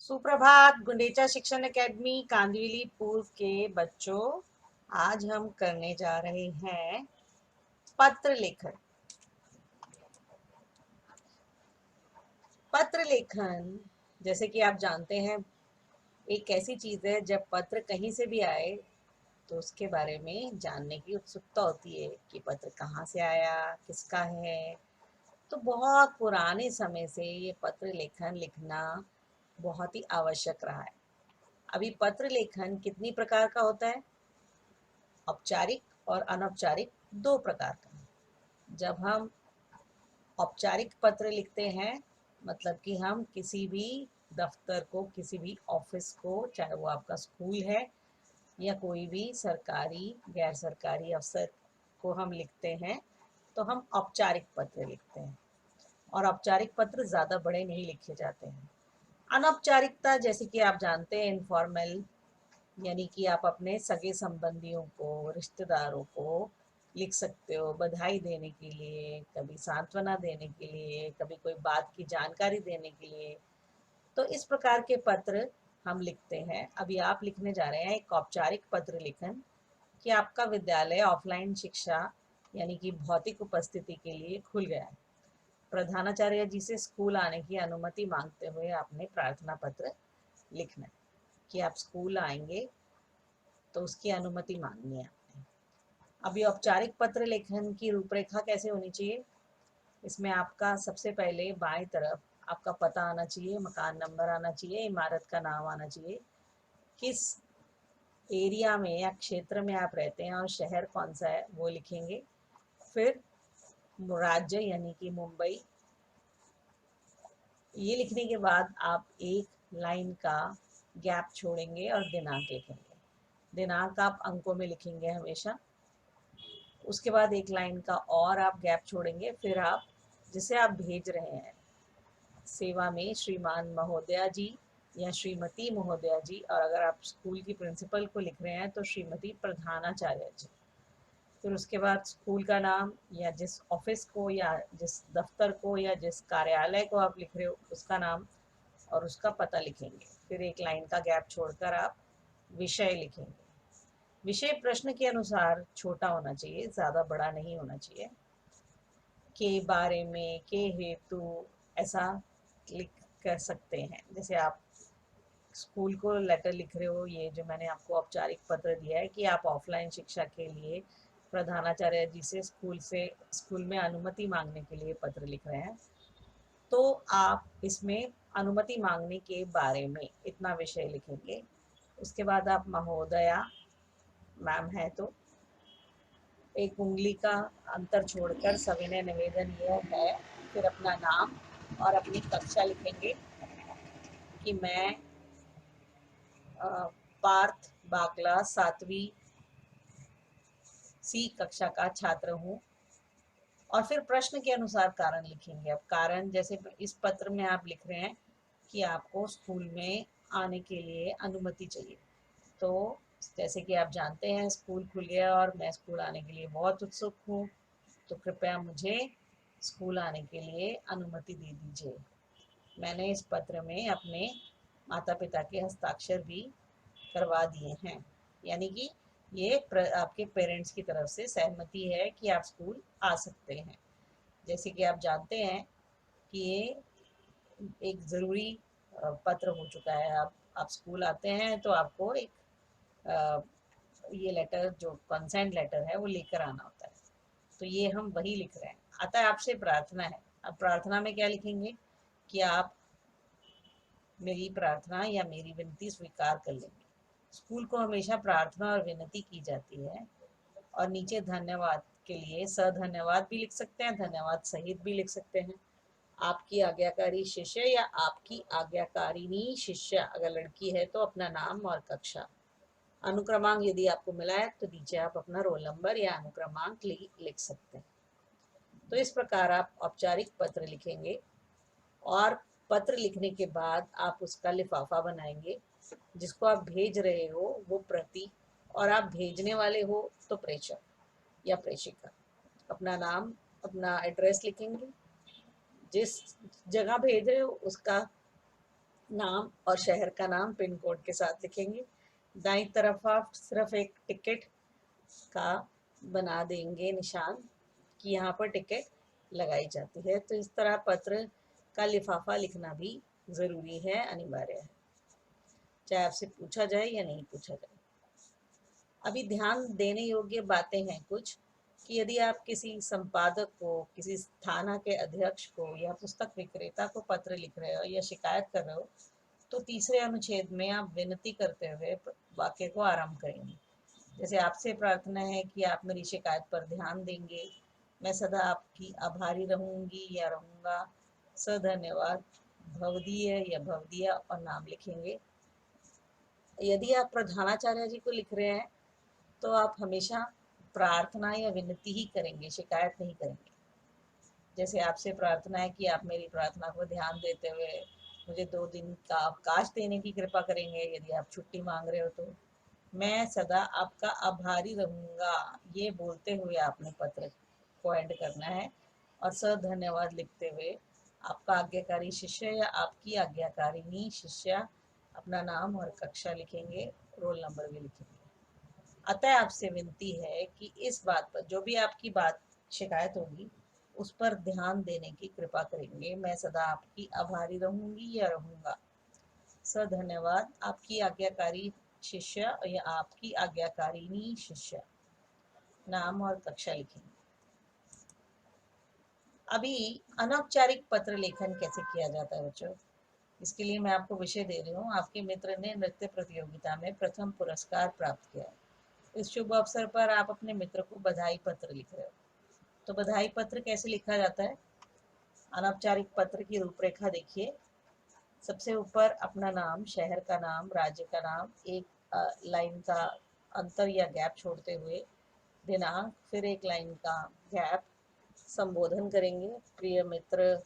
सुप्रभात गुंडेचा शिक्षण एकेडमी कांदिवली पूर्व के बच्चों। आज हम करने जा रहे हैं पत्र लेखन। पत्र लेखन जैसे कि आप जानते हैं एक ऐसी चीज है, जब पत्र कहीं से भी आए तो उसके बारे में जानने की उत्सुकता होती है कि पत्र कहाँ से आया, किसका है। तो बहुत पुराने समय से ये पत्र लेखन लिखना बहुत ही आवश्यक रहा है। अभी पत्र लेखन कितनी प्रकार का होता है? औपचारिक और अनौपचारिक, दो प्रकार का। जब हम औपचारिक पत्र लिखते हैं, मतलब कि हम किसी भी दफ्तर को, किसी भी ऑफिस को, चाहे वो आपका स्कूल है या कोई भी सरकारी गैर सरकारी अफसर को हम लिखते हैं, तो हम औपचारिक पत्र लिखते हैं। और औपचारिक पत्र ज़्यादा बड़े नहीं लिखे जाते हैं। अनौपचारिकता जैसे कि आप जानते हैं इनफॉर्मल, यानी कि आप अपने सगे संबंधियों को, रिश्तेदारों को लिख सकते हो बधाई देने के लिए, कभी सांत्वना देने के लिए, कभी कोई बात की जानकारी देने के लिए। तो इस प्रकार के पत्र हम लिखते हैं। अभी आप लिखने जा रहे हैं एक औपचारिक पत्र लेखन कि आपका विद्यालय ऑफलाइन शिक्षा यानी कि भौतिक उपस्थिति के लिए खुल गया है। प्रधानाचार्य जी से स्कूल आने की अनुमति मांगते हुए आपने प्रार्थना पत्र लिखना है कि आप स्कूल आएंगे, तो उसकी अनुमति मांगनी है आपने। अभी औपचारिक पत्र लेखन की रूपरेखा कैसे होनी चाहिए? इसमें आपका सबसे पहले बाएं तरफ आपका पता आना चाहिए, मकान नंबर आना चाहिए, इमारत का नाम आना चाहिए, किस एरिया में या क्षेत्र में आप रहते हैं और शहर कौन सा है वो लिखेंगे। फिर राज्य यानी कि मुंबई। ये लिखने के बाद आप एक लाइन का गैप छोड़ेंगे और दिनांक लिखेंगे। दिनांक आप अंकों में लिखेंगे हमेशा। उसके बाद एक लाइन का और आप गैप छोड़ेंगे। फिर आप जिसे आप भेज रहे हैं सेवा में, श्रीमान महोदया जी या श्रीमती महोदया जी, और अगर आप स्कूल की प्रिंसिपल को लिख रहे हैं तो श्रीमती प्रधानाचार्य जी। फिर उसके बाद स्कूल का नाम या जिस ऑफिस को या जिस दफ्तर को या जिस कार्यालय को आप लिख रहे हो उसका नाम और उसका पता लिखेंगे। फिर एक लाइन का गैप छोड़कर आप विषय लिखेंगे। विषय प्रश्न के अनुसार छोटा होना चाहिए, ज़्यादा बड़ा नहीं होना चाहिए। के बारे में, के हेतु, ऐसा लिख कर सकते हैं। जैसे आप स्कूल को लेटर लिख रहे हो, ये जो मैंने आपको औपचारिक पत्र दिया है कि आप ऑफलाइन शिक्षा के लिए प्रधानाचार्य जी से स्कूल में अनुमति मांगने के लिए पत्र लिख रहे हैं, तो आप इसमें अनुमति मांगने के बारे में इतना विषय लिखेंगे। उसके बाद आप महोदया, मैम है तो एक उंगली का अंतर छोड़कर सविनय निवेदन यह है, फिर अपना नाम और अपनी कक्षा लिखेंगे कि मैं पार्थ बाकला 7वीं सी कक्षा का छात्र हूँ। और फिर प्रश्न के अनुसार कारण लिखेंगे। अब कारण जैसे इस पत्र में आप लिख रहे हैं कि आपको स्कूल में आने के लिए अनुमति चाहिए, तो जैसे कि आप जानते हैं स्कूल खुल गया और मैं स्कूल आने के लिए बहुत उत्सुक हूँ, तो कृपया मुझे स्कूल आने के लिए अनुमति दे दीजिए। मैंने इस पत्र में अपने माता पिता के हस्ताक्षर भी करवा दिए हैं, यानी कि ये आपके पेरेंट्स की तरफ से सहमति है कि आप स्कूल आ सकते हैं। जैसे कि आप जानते हैं कि ये एक ज़रूरी पत्र हो चुका है। आप स्कूल आते हैं तो आपको एक ये लेटर, जो कंसेंट लेटर है, वो लेकर आना होता है। तो ये हम वही लिख रहे हैं। आता है आपसे प्रार्थना है। अब प्रार्थना में क्या लिखेंगे कि आप मेरी प्रार्थना या मेरी विनती स्वीकार कर लेंगे। स्कूल को हमेशा प्रार्थना और विनती की जाती है। और नीचे धन्यवाद के लिए सधन्यवाद भी लिख सकते हैं, धन्यवाद सहित भी लिख सकते हैं। आपकी आज्ञाकारी शिष्य या आपकी आज्ञाकारिणी शिष्य, अगर लड़की है तो अपना नाम और कक्षा। अनुक्रमांक यदि आपको मिला है तो नीचे आप अपना रोल नंबर या अनुक्रमांक लिख सकते हैं। तो इस प्रकार आप औपचारिक पत्र लिखेंगे और पत्र लिखने के बाद आप उसका लिफाफा बनाएंगे। जिसको आप भेज रहे हो वो प्रति, और आप भेजने वाले हो तो प्रेषक या प्रेषिका। अपना नाम, अपना एड्रेस लिखेंगे, जिस जगह भेज रहे हो उसका नाम और शहर का नाम पिन कोड के साथ लिखेंगे। दाईं तरफ आप सिर्फ एक टिकट का बना देंगे निशान कि यहाँ पर टिकट लगाई जाती है। तो इस तरह पत्र का लिफाफा लिखना भी ज़रूरी है, अनिवार्य है, चाहे आपसे पूछा जाए या नहीं पूछा जाए। अभी ध्यान देने योग्य बातें हैं कुछ, कि यदि आप किसी संपादक को, किसी थाना के अध्यक्ष को या पुस्तक विक्रेता को पत्र लिख रहे हो या शिकायत कर रहे हो, तो तीसरे अनुच्छेद में आप विनती करते हुए वाक्य को आरंभ करेंगे। जैसे, आपसे प्रार्थना है कि आप मेरी शिकायत पर ध्यान देंगे, मैं सदा आपकी आभारी रहूंगी या रहूंगा, धन्यवाद, भवदीय या भवदिया और नाम लिखेंगे। यदि आप प्रधानाचार्य जी को लिख रहे हैं तो आप हमेशा प्रार्थना या विनती ही करेंगे, शिकायत नहीं करेंगे। जैसे, आपसे प्रार्थना है कि आप मेरी प्रार्थना को ध्यान देते हुए मुझे 2 दिन का अवकाश देने की कृपा करेंगे, यदि आप छुट्टी मांग रहे हो तो। मैं सदा आपका आभारी रहूंगा, ये बोलते हुए आपने पत्र को एंड करना है। और धन्यवाद लिखते हुए आपका आज्ञाकारी शिष्य या आपकी आज्ञाकारिणी शिष्या अपना नाम और कक्षा लिखेंगे, रोल नंबर भी लिखेंगे। अतः आपसे विनती है कि इस बात पर, जो भी आपकी बात शिकायत होगी, उस पर ध्यान देने की कृपा करेंगे। मैं सदा आपकी आभारी रहूंगी या रहूंगा। धन्यवाद, आपकी आज्ञाकारी शिष्य या आपकी आज्ञाकारिणी शिष्य, नाम और कक्षा लिखेंगे। अभी अनौपचारिक पत्र लेखन कैसे किया जाता है बच्चों, इसके लिए मैं आपको विषय दे रही हूँ। आपके मित्र ने नृत्य प्रतियोगिता में प्रथम पुरस्कार प्राप्त किया है। इस शुभ अवसर पर आप अपने मित्र को बधाई पत्र लिख रहे हो। तो बधाई पत्र कैसे लिखा जाता है? अनौपचारिक पत्र की रूपरेखा देखिए। सबसे ऊपर अपना नाम, शहर का नाम, राज्य का नाम, एक लाइन का अंतर या गैप छोड़ते हुए दिनांक, फिर एक लाइन का गैप, संबोधन करेंगे, प्रिय मित्र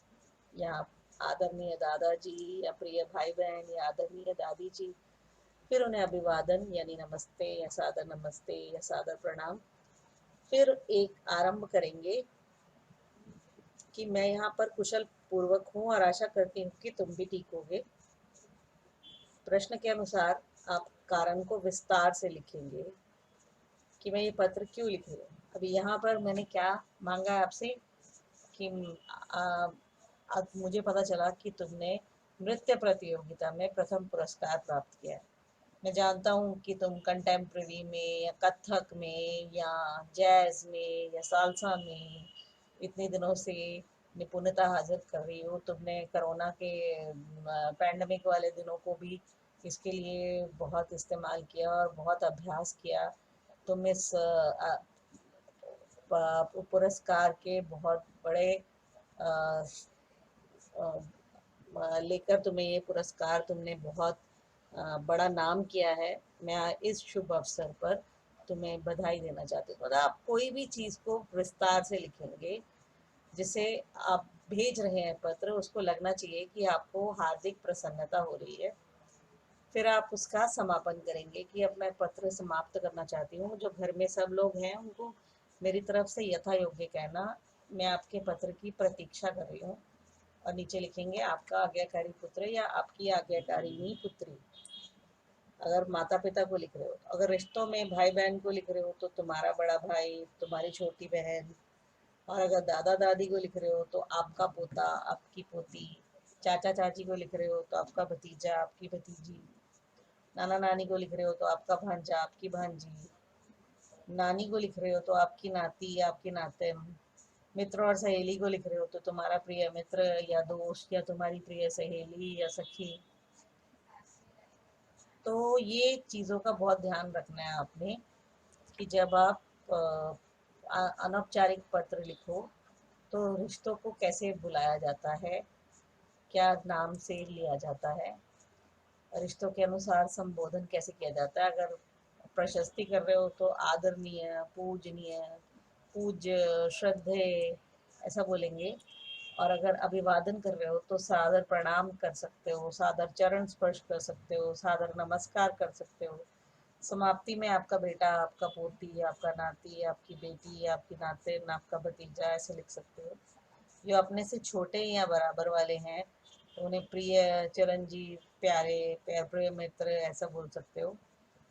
या आदरणीय दादाजी या प्रिय भाई बहन या आदरणीय दादी जी। फिर उन्हें अभिवादन यानी नमस्ते या सादर नमस्ते या सादर प्रणाम। फिर एक आरंभ करेंगे कि मैं यहाँ पर कुशल पूर्वक हूँ और आशा करती हूँ कि तुम भी ठीक होगे। प्रश्न के अनुसार आप कारण को विस्तार से लिखेंगे कि मैं ये पत्र क्यों लिख रही हूँ। अभी यहाँ पर मैंने क्या मांगा है आपसे कि अब मुझे पता चला कि तुमने नृत्य प्रतियोगिता में प्रथम पुरस्कार प्राप्त किया है। मैं जानता हूँ कि तुम कंटेम्प्रेरी में या कथक में या जैज में या सालसा में इतने दिनों से निपुणता हासिल कर रही हो। तुमने कोरोना के पैंडमिक वाले दिनों को भी इसके लिए बहुत इस्तेमाल किया और बहुत अभ्यास किया। तुम इस पुरस्कार के बहुत बड़े लेकर तुम्हें ये पुरस्कार, तुमने बहुत बड़ा नाम किया है। मैं इस शुभ अवसर पर तुम्हें बधाई देना चाहती हूँ। मतलब आप कोई भी चीज़ को विस्तार से लिखेंगे, जिसे आप भेज रहे हैं पत्र, उसको लगना चाहिए कि आपको हार्दिक प्रसन्नता हो रही है। फिर आप उसका समापन करेंगे कि अब मैं पत्र समाप्त करना चाहती हूँ। जो घर में सब लोग हैं उनको मेरी तरफ से यथा योग्य कहना, मैं आपके पत्र की प्रतीक्षा कर रही हूँ। और नीचे लिखेंगे आपका आज्ञाकारी पुत्र या आपकी आज्ञाकारिणी पुत्री। अगर माता पिता को लिख रहे हो, अगर रिश्तों में भाई बहन को लिख रहे हो तो तुम्हारा बड़ा भाई, तुम्हारी छोटी बहन। और अगर दादा दादी को लिख रहे हो तो आपका पोता, आपकी पोती। चाचा चाची को लिख रहे हो तो आपका भतीजा, आपकी भतीजी। नाना नानी को लिख रहे हो तो आपका भांजा, आपकी भांजी। नानी को लिख रहे हो तो आपकी नाती या आपकी नातिन। मित्र और सहेली को लिख रहे हो तो तुम्हारा प्रिय मित्र या दोस्त या तुम्हारी प्रिय सहेली या सखी। तो ये चीज़ों का बहुत ध्यान रखना है आपने कि जब आप अनौपचारिक पत्र लिखो तो रिश्तों को कैसे बुलाया जाता है, क्या नाम से लिया जाता है, रिश्तों के अनुसार संबोधन कैसे किया जाता है। अगर प्रशस्ति कर रहे हो तो आदरणीय, पूजनीय, पूज्य, श्रद्धेय ऐसा बोलेंगे। और अगर अभिवादन कर रहे हो तो सादर प्रणाम कर सकते हो, सादर चरण स्पर्श कर सकते हो, सादर नमस्कार कर सकते हो। समाप्ति में आपका बेटा, आपका पोती, आपका नाती, आपकी बेटी, आपकी नातिन, आपका भतीजा ऐसे लिख सकते हो। जो अपने से छोटे या बराबर वाले हैं तो उन्हें प्रिय, चिरंजीव, प्यारे, प्यार प्रिय मित्र ऐसा बोल सकते हो।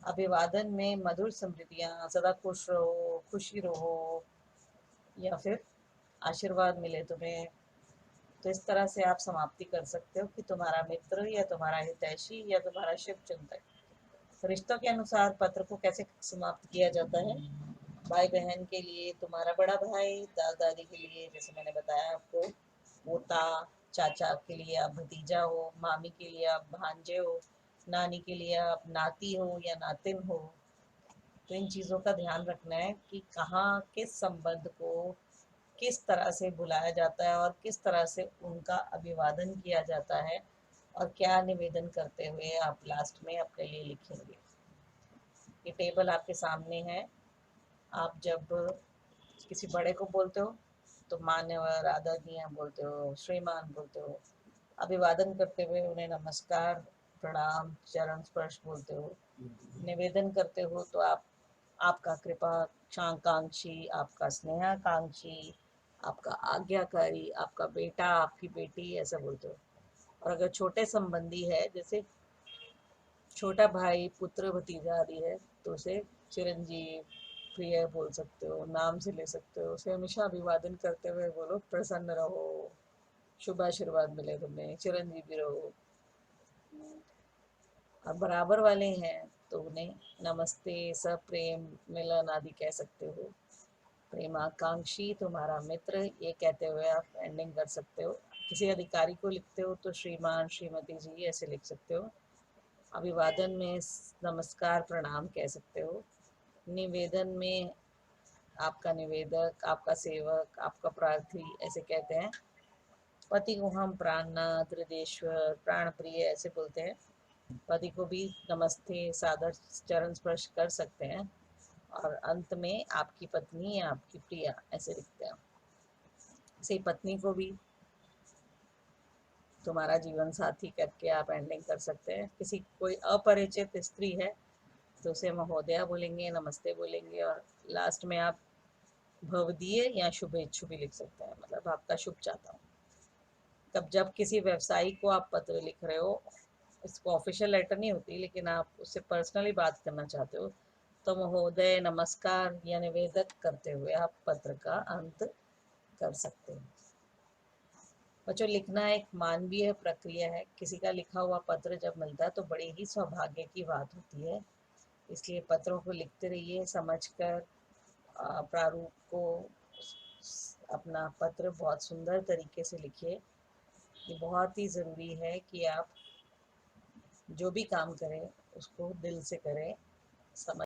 अभिवादन में मधुर स्मृतियाँ, सदा खुश रहो, खुशी रहो, या फिर आशीर्वाद मिले तुम्हें। तो इस तरह से आप समाप्ति कर सकते हो कि तुम्हारा मित्र या तुम्हारा हितैषी या तुम्हारा शुभ चिंतक। रिश्तों के अनुसार पत्र को कैसे समाप्त किया जाता है? भाई बहन के लिए तुम्हारा बड़ा भाई, दादा दादी के लिए जैसे मैंने बताया आपको पोता, चाचा के लिए आप भतीजा हो, मामी के लिए आप भांजे हो, नानी के लिए आप नाती हो या नातिन हो। तो इन चीज़ों का ध्यान रखना है कि कहाँ किस संबंध को किस तरह से बुलाया जाता है और किस तरह से उनका अभिवादन किया जाता है, और क्या निवेदन करते हुए आप लास्ट में अपने लिए लिखेंगे। ये टेबल आपके सामने है। आप जब किसी बड़े को बोलते हो तो मान्यवर, आदरणीय बोलते हो, श्रीमान बोलते हो। अभिवादन करते हुए उन्हें नमस्कार, प्रणाम, चरण स्पर्श बोलते हो। निवेदन करते हो तो आप आपका कृपा क्षाकांक्षी, आपका स्नेहाकांक्षी, आपका आज्ञाकारी, आपका बेटा, आपकी बेटी ऐसा बोलते हो। और अगर छोटे संबंधी है, जैसे छोटा भाई, पुत्र, भतीजा आदि है, तो उसे चिरंजीव, प्रिय बोल सकते हो, नाम से ले सकते हो। उसे हमेशा अभिवादन करते हुए बोलो प्रसन्न रहो, शुभ आशीर्वाद मिले तुम्हें, चिरंजीवी रहो। और बराबर वाले हैं तो उन्हें नमस्ते, सप्रेम, मिलन आदि कह सकते हो। प्रेमाकांक्षी तुम्हारा मित्र, ये कहते हुए आप एंडिंग कर सकते हो। किसी अधिकारी को लिखते हो तो श्रीमान, श्रीमती जी ऐसे लिख सकते हो। अभिवादन में नमस्कार, प्रणाम कह सकते हो। निवेदन में आपका निवेदक, आपका सेवक, आपका प्रार्थी ऐसे कहते हैं। पति को हम प्राणनाथ, हृदयेश्वर, प्राण प्रिय ऐसे बोलते हैं। पति को भी नमस्ते, सादर चरण स्पर्श कर सकते हैं। और अंत में आपकी पत्नी या आपकी प्रिया ऐसे लिखते हैं। इसी पत्नी को भी तुम्हारा जीवन साथी करके आप एंडिंग कर सकते हैं। किसी कोई अपरिचित स्त्री है तो उसे महोदया बोलेंगे, नमस्ते बोलेंगे, और लास्ट में आप भवदीय या शुभेच्छु भी लिख सकते हैं, मतलब आपका शुभ चाहता हूँ। तब जब किसी व्यवसायी को आप पत्र लिख रहे हो, इसको ऑफिशियल लेटर नहीं होती, लेकिन आप उससे पर्सनली बात करना चाहते हो, तो महोदय, नमस्कार या निवेदक करते हुए आप पत्र का अंत कर सकते हैं। बच्चों, लिखना एक मानवीय प्रक्रिया है। किसी का लिखा हुआ पत्र जब मिलता है तो बड़ी ही सौभाग्य की बात होती है। इसलिए पत्रों को लिखते रहिए, समझकर प्रारूप को अपना पत्र बहुत सुंदर तरीके से लिखिए। ये बहुत ही ज़रूरी है कि आप जो भी काम करें उसको दिल से करें, समझ